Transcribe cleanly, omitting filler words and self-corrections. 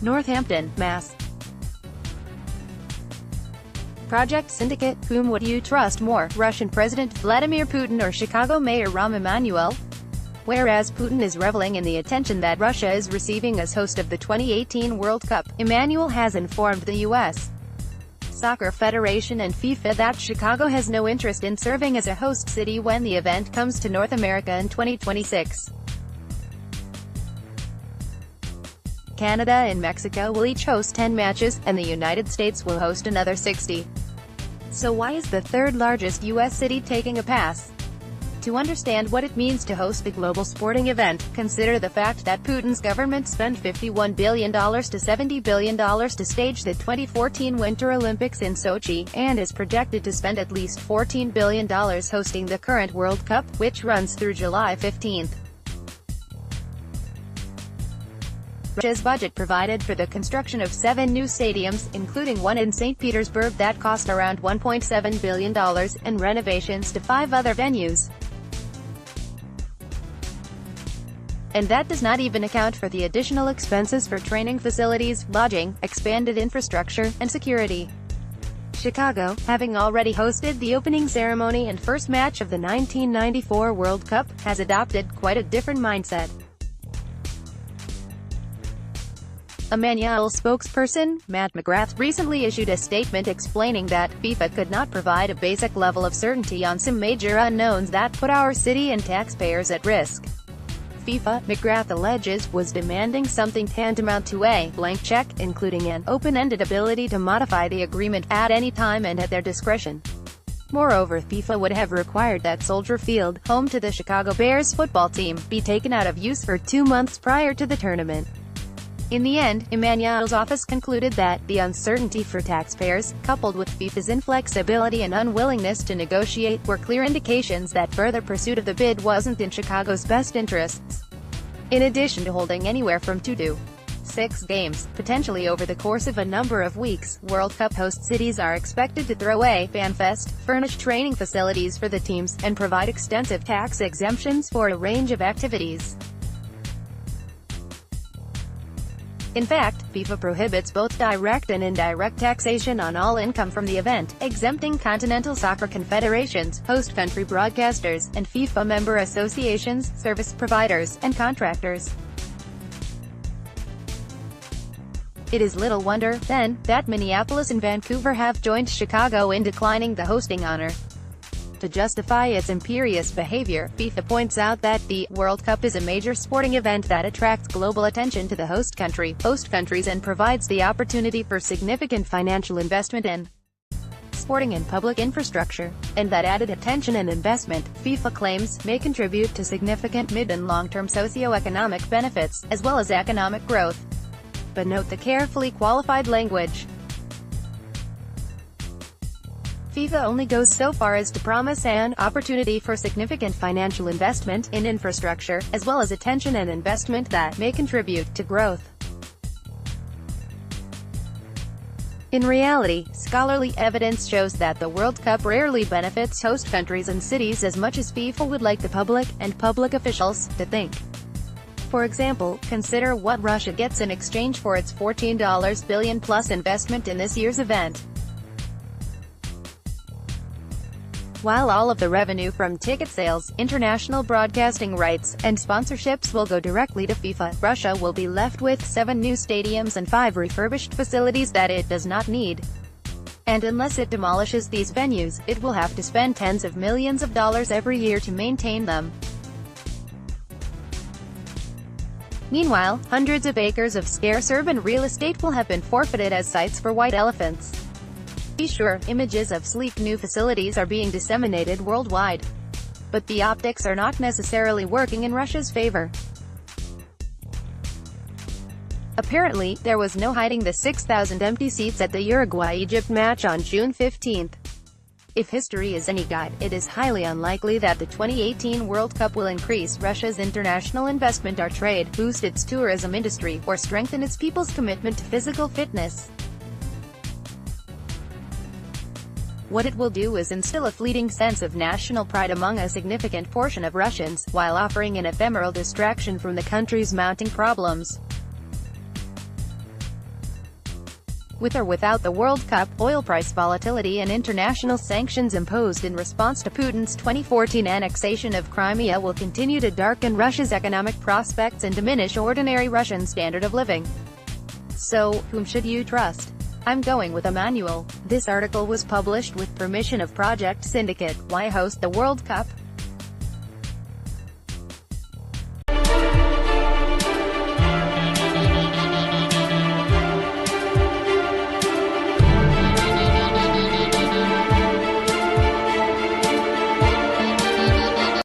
Northampton, Mass. Project Syndicate. Whom would you trust more, Russian President Vladimir Putin or Chicago Mayor Rahm Emanuel? Whereas Putin is reveling in the attention that Russia is receiving as host of the 2018 World Cup, Emanuel has informed the U.S. Soccer Federation and FIFA that Chicago has no interest in serving as a host city when the event comes to North America in 2026. Canada and Mexico will each host 10 matches, and the United States will host another 60. So why is the third largest U.S. city taking a pass? To understand what it means to host the global sporting event, consider the fact that Putin's government spent $51 billion to $70 billion to stage the 2014 Winter Olympics in Sochi, and is projected to spend at least $14 billion hosting the current World Cup, which runs through July 15. Russia's budget provided for the construction of 7 new stadiums, including one in St. Petersburg that cost around $1.7 billion, and renovations to 5 other venues. And that does not even account for the additional expenses for training facilities, lodging, expanded infrastructure, and security. Chicago, having already hosted the opening ceremony and first match of the 1994 World Cup, has adopted quite a different mindset. Emanuel's spokesperson, Matt McGrath, recently issued a statement explaining that FIFA could not provide a basic level of certainty on some major unknowns that put our city and taxpayers at risk. FIFA, McGrath alleges, was demanding something tantamount to a blank check, including an open-ended ability to modify the agreement at any time and at their discretion. Moreover, FIFA would have required that Soldier Field, home to the Chicago Bears football team, be taken out of use for 2 months prior to the tournament. In the end, Emanuel's office concluded that the uncertainty for taxpayers, coupled with FIFA's inflexibility and unwillingness to negotiate, were clear indications that further pursuit of the bid wasn't in Chicago's best interests. In addition to holding anywhere from 2 to 6 games, potentially over the course of a number of weeks, World Cup host cities are expected to throw a FanFest, furnish training facilities for the teams, and provide extensive tax exemptions for a range of activities. In fact, FIFA prohibits both direct and indirect taxation on all income from the event, exempting continental soccer confederations, host country broadcasters, and FIFA member associations, service providers, and contractors. It is little wonder, then, that Minneapolis and Vancouver have joined Chicago in declining the hosting honor. To justify its imperious behavior, FIFA points out that the World Cup is a major sporting event that attracts global attention to the host countries and provides the opportunity for significant financial investment in sporting and public infrastructure, and that added attention and investment, FIFA claims, may contribute to significant mid- and long-term socio-economic benefits, as well as economic growth. But note the carefully qualified language. FIFA only goes so far as to promise an opportunity for significant financial investment in infrastructure, as well as attention and investment that may contribute to growth. In reality, scholarly evidence shows that the World Cup rarely benefits host countries and cities as much as FIFA would like the public, and public officials, to think. For example, consider what Russia gets in exchange for its $14 billion-plus investment in this year's event. While all of the revenue from ticket sales, international broadcasting rights, and sponsorships will go directly to FIFA, Russia will be left with 7 new stadiums and 5 refurbished facilities that it does not need. And unless it demolishes these venues, it will have to spend tens of millions of dollars every year to maintain them. Meanwhile, hundreds of acres of scarce urban real estate will have been forfeited as sites for white elephants. Be sure, images of sleek new facilities are being disseminated worldwide. But the optics are not necessarily working in Russia's favor. Apparently, there was no hiding the 6,000 empty seats at the Uruguay-Egypt match on June 15. If history is any guide, it is highly unlikely that the 2018 World Cup will increase Russia's international investment or trade, boost its tourism industry, or strengthen its people's commitment to physical fitness. What it will do is instill a fleeting sense of national pride among a significant portion of Russians, while offering an ephemeral distraction from the country's mounting problems. With or without the World Cup, oil price volatility and international sanctions imposed in response to Putin's 2014 annexation of Crimea will continue to darken Russia's economic prospects and diminish ordinary Russian standard of living. So, whom should you trust? I'm going with Emanuel. This article was published with permission of Project Syndicate. Why host the World Cup?